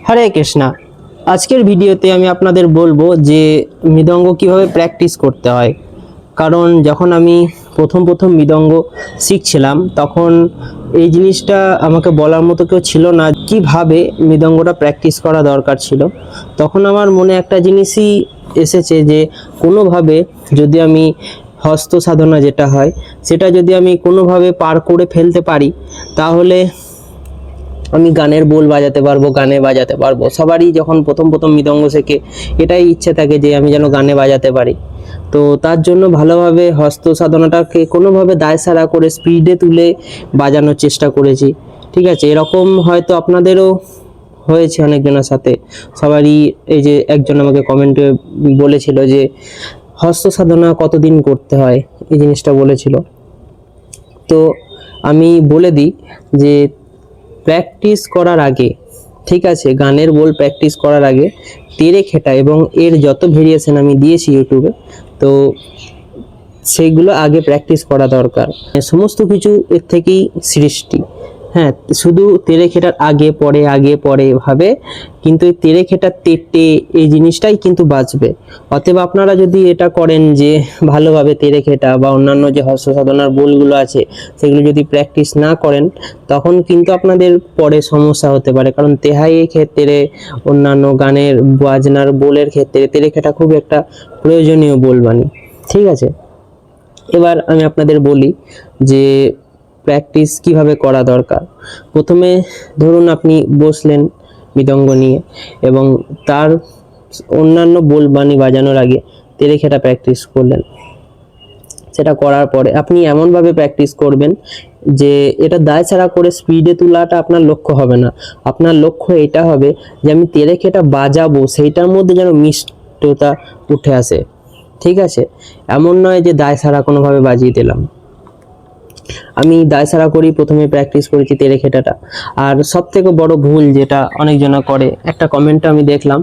হরে কৃষ্ণা। আজকের ভিডিওতে আমি আপনাদের বলবো যে মৃদঙ্গ কিভাবে প্র্যাকটিস করতে হয়। কারণ যখন আমি প্রথম মৃদঙ্গ শিখছিলাম তখন এই জিনিসটা আমাকে বলার মতো কেউ ছিল না, কিভাবে মৃদঙ্গটা প্র্যাকটিস করা দরকার ছিল। তখন আমার মনে একটা জিনিসই এসেছে যে কোনোভাবে যদি আমি হস্ত সাধনা যেটা হয় সেটা যদি আমি কোনোভাবে পার করে ফেলতে পারি তাহলে আমি গানের বোল বাজাতে পারবো, গানে বাজাতে পারবো। সবারই যখন প্রথম মৃদঙ্গ শেখে এটাই ইচ্ছে থাকে যে আমি যেন গানে বাজাতে পারি। তো তার জন্য ভালোভাবে হস্ত সাধনাটাকে কোনোভাবে দায়সারা করে স্পিডে তুলে বাজানোর চেষ্টা করেছি। ঠিক আছে, এরকম হয়তো আপনাদেরও হয়েছে অনেকজনের সাথে। সবারই এই যে একজন আমাকে কমেন্টে বলেছিল যে হস্ত সাধনা কতদিন করতে হয়, এই জিনিসটা বলেছিল। তো আমি বলে দিই যে প্র্যাকটিস করার আগে, ঠিক আছে, গানের বোল প্র্যাকটিস করার আগে তেরে খেটা এবং এর যত ভেরিয়েশন আমি দিয়েছি ইউটিউবে, তো সেইগুলো আগে প্র্যাকটিস করা দরকার। সমস্ত কিছু এর থেকেই সৃষ্টি। হ্যাঁ, শুধু তেরে খেটার আগে পরে ভাবে কিন্তু এই তেরে খেটার তেটে এই জিনিসটাই কিন্তু বাঁচবে। অতএব আপনারা যদি এটা করেন যে ভালোভাবে তেরে খেটা বা অন্যান্য যে হস্ত সাধনার বোলগুলো আছে সেগুলো যদি প্র্যাকটিস না করেন তখন কিন্তু আপনাদের পরে সমস্যা হতে পারে। কারণ তেহাইয়ের ক্ষেত্রে, অন্যান্য গানের বাজনার বোলের ক্ষেত্রে তেরে খেটা খুব একটা প্রয়োজনীয় বোল বাণী। ঠিক আছে, এবার আমি আপনাদের বলি যে প্র্যাকটিস কিভাবে করা দরকার। প্রথমে ধরুন আপনি বসলেন মৃদঙ্গ নিয়ে এবং তার অন্যান্য বোল বাণী বাজানোর আগে তেরে খেটা প্র্যাকটিস করলেন। সেটা করার পরে আপনি এমনভাবে প্র্যাকটিস করবেন যে এটা দায় ছাড়া করে স্পিডে তোলাটা আপনার লক্ষ্য হবে না। আপনার লক্ষ্য এটা হবে যে আমি তেরে খেটা বাজাবো, সেইটার মধ্যে যেন মিষ্টতা উঠে আসে। ঠিক আছে, এমন নয় যে দায় ছাড়া কোনোভাবে বাজিয়ে দিলাম। আমি দায় ছাড়া করি প্রথমে প্র্যাকটিস করেছি তেরে খেটাটা। আর সব থেকে বড় ভুল যেটা অনেকজনা করে, একটা কমেন্টে আমি দেখলাম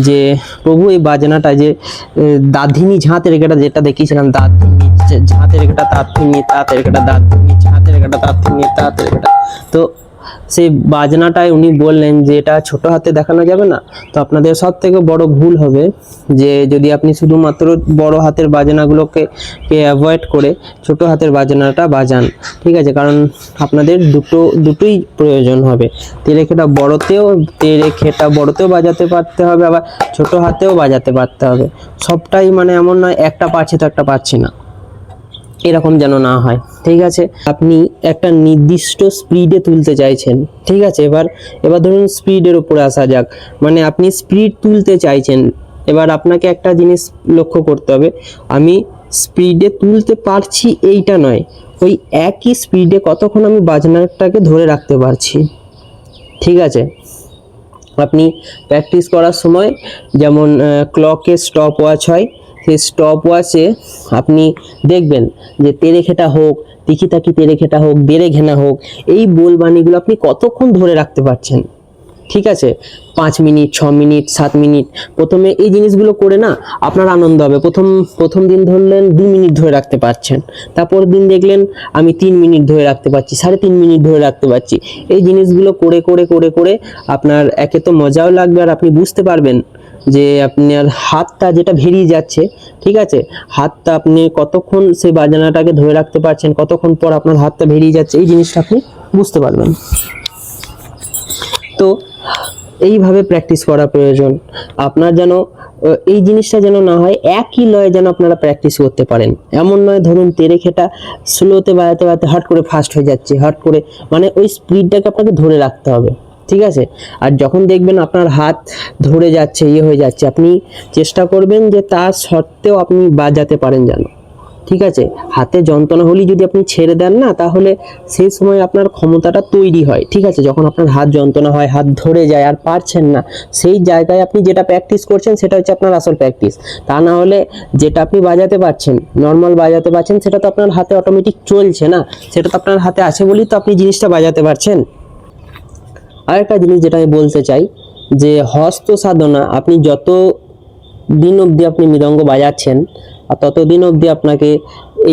যে প্রভু এই বাজনাটা যে দাধিনী ঝাঁতের রেখাটা যেটা দেখিয়েছিলাম, দাধিনী ঝাঁতের রেখাটা তাঁতিনি তাঁতের রেখাটা দাধিনী ঝাঁতের রেখাটা তাঁতিনি তাঁতের রেখাটা, তো সেই বাজনাটায় উনি বললেন যে এটা ছোট হাতে দেখানো যাবে না। তো আপনাদের সব থেকে বড় ভুল হবে যে যদি আপনি শুধুমাত্র বড় হাতের বাজনাগুলোকে অ্যাভয়েড করে ছোট হাতের বাজনাটা বাজান। ঠিক আছে, কারণ আপনাদের দুটোই প্রয়োজন হবে। তেরে খেটা বড়তেও বাজাতে পারতে হবে, আবার ছোট হাতেও বাজাতে পারতে হবে। সবটাই মানে এমন নয় একটা পারছি তো একটা পারছি না, এরকম যেন না হয়। ঠিক আছে, আপনি একটা নির্দিষ্ট স্পিডে তুলতে চাইছেন। ঠিক আছে, এবার ধরুন স্পিডের উপরে আসা যাক। মানে আপনি স্পিড তুলতে চাইছেন, এবার আপনাকে একটা জিনিস লক্ষ্য করতে হবে, আমি স্পিডে তুলতে পারছি এইটা নয়, ওই একই স্পিডে কতক্ষণ আমি বাজনাটাকে ধরে রাখতে পারছি। ঠিক আছে, আপনি প্র্যাকটিস করার সময় যেমন ক্লকে স্টপ ওয়াচ হয়, সেই স্টপ ওয়াচে আপনি দেখবেন যে তেরে খেটা হোক, তিখি তাকি তেরে খেটা হোক, দেরে ঘেনা হোক, এই বোলবাণীগুলো আপনি কতক্ষণ ধরে রাখতে পারছেন। ঠিক আছে, 5 মিনিট, 6 মিনিট, 7 মিনিট। প্রথমে এই জিনিসগুলো করে না আপনার আনন্দ হবে। প্রথম দিন ধরলেন 2 মিনিট ধরে রাখতে পারছেন, তারপর দিন দেখলেন আমি 3 মিনিট ধরে রাখতে পারছি, 3.5 মিনিট ধরে রাখতে পারছি। এই জিনিসগুলো করে আপনার একে তো মজাও লাগবে আর আপনি বুঝতে পারবেন যে আপনার হাতটা যেটা ভেরিয়ে যাচ্ছে। ঠিক আছে, হাতটা আপনি কতক্ষণ সেই বাজনাটাকে ধরে রাখতে পারছেন, কতক্ষণ পর আপনার হাতটা ভেরিয়ে যাচ্ছে, এই জিনিসটা আপনি বুঝতে পারবেন। তো এইভাবে প্র্যাকটিস করা প্রয়োজন আপনার, যেন এই জিনিসটা যেন না হয় একই লয়ে যেন আপনারা প্র্যাকটিস করতে পারেন। এমন নয় ধরুন তেরে খেটা স্লোতে বাজাতে হট করে ফাস্ট হয়ে যাচ্ছে, হট করে, মানে ওই স্পিডটাকে আপনাকে ধরে রাখতে হবে। ঠিক আছে, আর যখন দেখবেন আপনার হাত ধরে যাচ্ছে, হয়ে যাচ্ছে, আপনি চেষ্টা করবেন যে তার সত্ত্বেও আপনি বাজাতে পারেন যেন। ঠিক আছে, হাতে যন্ত্রণা হলেই যদি আপনি ছেড়ে দেন না, তাহলে সেই সময় আপনার ক্ষমতাটা তৈরি হয়। ঠিক আছে, যখন আপনার হাত যন্ত্রণা হয়, হাত ধরে যায় আর পারছেন না, সেই জায়গায় আপনি যেটা প্র্যাকটিস করছেন সেটা হচ্ছে আপনার আসল প্র্যাকটিস। তা না হলে যেটা আপনি বাজাতে পারছেন, নর্মাল বাজাতে পারছেন, সেটা তো আপনার হাতে অটোমেটিক চলছে না, সেটা তো আপনার হাতে আছে বলেই তো আপনি জিনিসটা বাজাতে পারছেন। আরেকটা জিনিস যেটা আমি বলতে চাই যে হস্ত সাধনা আপনি যত দিন অবধি আপনি মৃদঙ্গ বাজাচ্ছেন আর ততদিন অবধি আপনাকে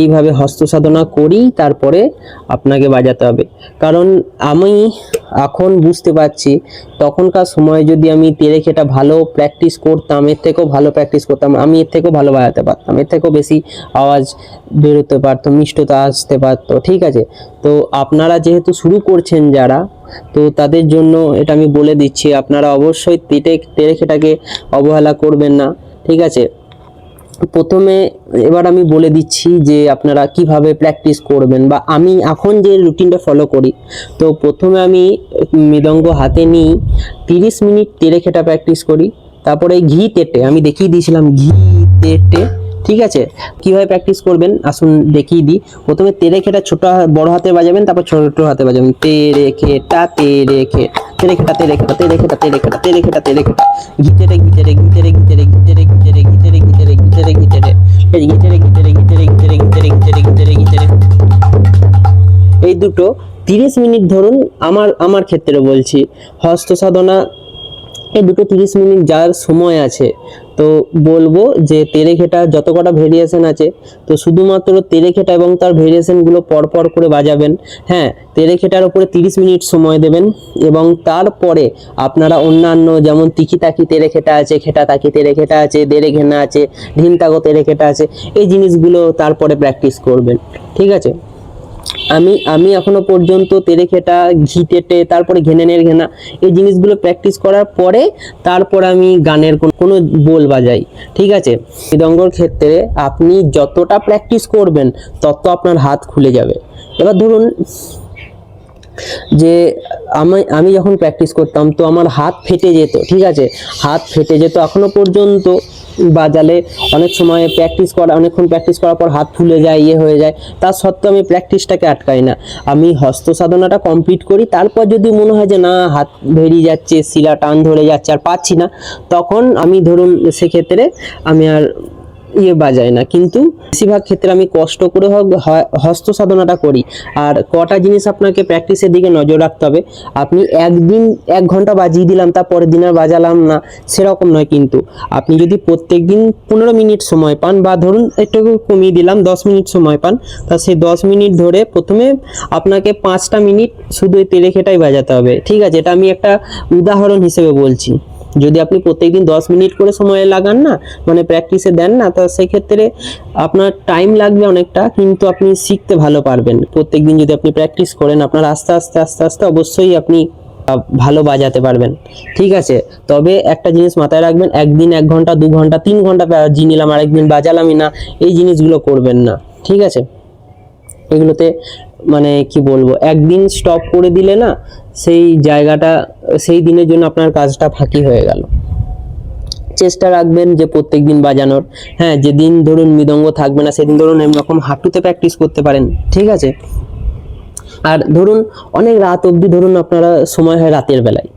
এইভাবে হস্ত সাধনা করেই তারপরে আপনাকে বাজাতে হবে। কারণ আমি এখন বুঝতে পারছি তখনকার সময় যদি আমি তেরেখেটা ভালো প্র্যাকটিস করতাম, এর থেকেও ভালো প্র্যাকটিস করতাম, আমি এর থেকেও ভালো বাজাতে পারতাম, এর থেকেও বেশি আওয়াজ বেরোতে পারতো, মিষ্টতা আসতে পারতো। ঠিক আছে, তো আপনারা যেহেতু শুরু করছেন যারা, তো তাদের জন্য এটা আমি বলে দিচ্ছি, আপনারা অবশ্যই তেরেখেটাকে অবহেলা করবেন না। ঠিক আছে, প্রথমে এবার আমি বলে দিচ্ছি যে আপনারা কিভাবে প্র্যাকটিস করবেন, বা আমি এখন যে রুটিনটা ফলো করি। তো প্রথমে আমি মৃদঙ্গ হাতে নিই, 30 মিনিট তেরেখেটা প্র্যাকটিস করি। তারপরে ঘি তেটে আমি দেখিয়ে দিয়েছিলাম, ঘি তেটে। ঠিক আছে, কিভাবে প্র্যাকটিস করবেন আসুন দেখিয়ে দিই। প্রথমে তেরেখেটা বড় হাতে বাজাবেন, তারপর ছোট হাতে বাজাবেন। তেরেখেটা তেরেখে তেরেখেটা তেরেখেটা তেরেখেটা তেরেখেটা তেরেখেটা তেরেখেটা গিটেরে গিটেরে গিটেরে গিটেরে গিটেরে গিটেরে গিটেরে গিটেরে গিটেরে গিটেরে গিটেরে গিটেরে গিটেরে গিটেরে গিটেরে গিটেরে গিটেরে গিটেরে। এই দুটো 30 মিনিট ধরুন, আমার ক্ষেত্রে বলছি, হস্ত সাধনা এই দুটো 30 মিনিট যার সময় আছে, তো বলবো যে তেরেখেটা যত কটা ভেরিয়েশন আছে, তো শুধুমাত্র তেরেখেটা এবং তার ভেরিয়েশনগুলো পরপর করে বাজাবেন। হ্যাঁ, তেরেখেটার উপরে 30 মিনিট সময় দেবেন, এবং তারপরে আপনারা অন্যান্য যেমন তিকিতাকি তেরেখেটা আছে, খেটাতাকি তেরেখেটা আছে, দেরে ঘেনা আছে, ঢিনতাগো তেরেখেটা আছে, এই জিনিসগুলো তারপরে প্র্যাকটিস করবেন। ঠিক আছে, আমি এখনো পর্যন্ত তেরেখেটা, ঘি তেটে, তারপরে ঘেনেনের ঘেনা, এই জিনিসগুলো প্র্যাকটিস করার পরে তারপর আমি গানের কোনো বোল বাজাই। ঠিক আছে, মৃদঙ্গর ক্ষেত্রে আপনি যতটা প্র্যাকটিস করবেন তত আপনার হাত খুলে যাবে। এবার ধরুন যে আমি যখন প্র্যাকটিস করতাম তো আমার হাত ফেটে যেত। ঠিক আছে, হাত ফেটে যেত, এখনো পর্যন্ত বাজালে অনেক সময় অনেকক্ষণ প্র্যাকটিস করার পর হাত ফুলে যায়, হয়ে যায়, তার সত্ত্বেও আমি প্র্যাকটিসটাকে আটকাই না, আমি হস্ত সাধনাটা কমপ্লিট করি। তারপর যদি মনে হয় যে না হাত ভেরিয়ে যাচ্ছে, শিরা টান ধরে যাচ্ছে, আর পাচ্ছি না, তখন আমি ধরুন সেক্ষেত্রে আমি আর বাজাই না। কিন্তু বেশিরভাগ ক্ষেত্রে আমি কষ্ট করে হোক হস্ত সাধনাটা করি। আর কটা জিনিস আপনাকে প্র্যাকটিসের দিকে নজর রাখতে হবে, আপনি একদিন 1 ঘন্টা বাজিয়ে দিলাম, তার পরের দিন আর বাজালাম না, সেরকম নয়। কিন্তু আপনি যদি প্রত্যেক দিন 15 মিনিট সময় পান, বা ধরুন একটু কমিয়ে দিলাম 10 মিনিট সময় পান, তা সেই 10 মিনিট ধরে প্রথমে আপনাকে 5টা মিনিট শুধু এই তেরেখেটাই বাজাতে হবে। ঠিক আছে, এটা আমি একটা উদাহরণ হিসেবে বলছি। যদি আপনি প্রত্যেকদিন 10 মিনিট করে সময় লাগান না, মানে প্র্যাকটিসে দেন না, তো সেক্ষেত্রে আপনার টাইম লাগবে অনেকটা, কিন্তু আপনি শিখতে ভালো পারবেন। প্রত্যেকদিন যদি আপনি প্র্যাকটিস করেন, আপনার আস্তে আস্তে আস্তে আস্তে অবশ্যই আপনি ভালো বাজাতে পারবেন। ঠিক আছে, তবে একটা জিনিস মাথায় রাখবেন, একদিন 1 ঘন্টা 2 ঘন্টা 3 ঘন্টা বাজিয়ে নিলাম, আরেকদিন বাজালামই না, এই জিনিসগুলো করবেন না। ঠিক আছে, এগুলোতে মানে কি বলবো, একদিন স্টপ করে দিলে না, সেই জায়গাটা সেই দিনের জন্য আপনার কাজটা ফাঁকি হয়ে গেল। চেষ্টা রাখবেন যে প্রত্যেকদিন বাজানোর। হ্যাঁ, যেদিন ধরুন মৃদঙ্গ থাকবে না, সেদিন ধরুন এরকম হাঁটুতে প্র্যাকটিস করতে পারেন। ঠিক আছে, আর ধরুন অনেক রাত অবধি ধরুন আপনারা সময় হয় রাতের বেলায়।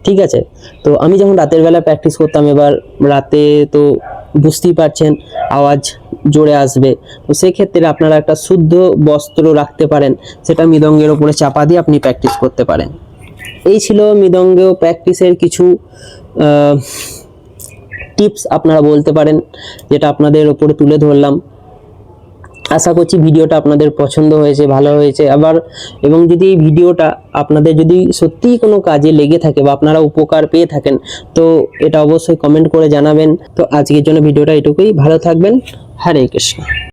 ঠিক আছে, তো আমি যখন রাতের বেলা প্র্যাকটিস করতাম, এবার রাতে তো বুঝতেই পারছেন আওয়াজ জোরে আসবে, তো সেক্ষেত্রে আপনারা একটা শুদ্ধ বস্ত্র রাখতে পারেন, সেটা মৃদঙ্গের ওপরে চাপা দিয়ে আপনি প্র্যাকটিস করতে পারেন। এই ছিল মৃদঙ্গ প্র্যাকটিসের কিছু টিপস আপনারা বলতে পারেন, যেটা আপনাদের ওপরে তুলে ধরলাম। আশা করছি ভিডিওটা আপনাদের পছন্দ হয়েছে, ভালো হয়েছে। এবং যদি এই ভিডিওটা আপনাদের যদি সত্যিই কোনো কাজে লেগে থাকে, বা আপনারা উপকার পেয়ে থাকেন, তো এটা অবশ্যই কমেন্ট করে জানাবেন। তো আজকের জন্য ভিডিওটা এটুকুই, ভালো থাকবেন, হরে কৃষ্ণ।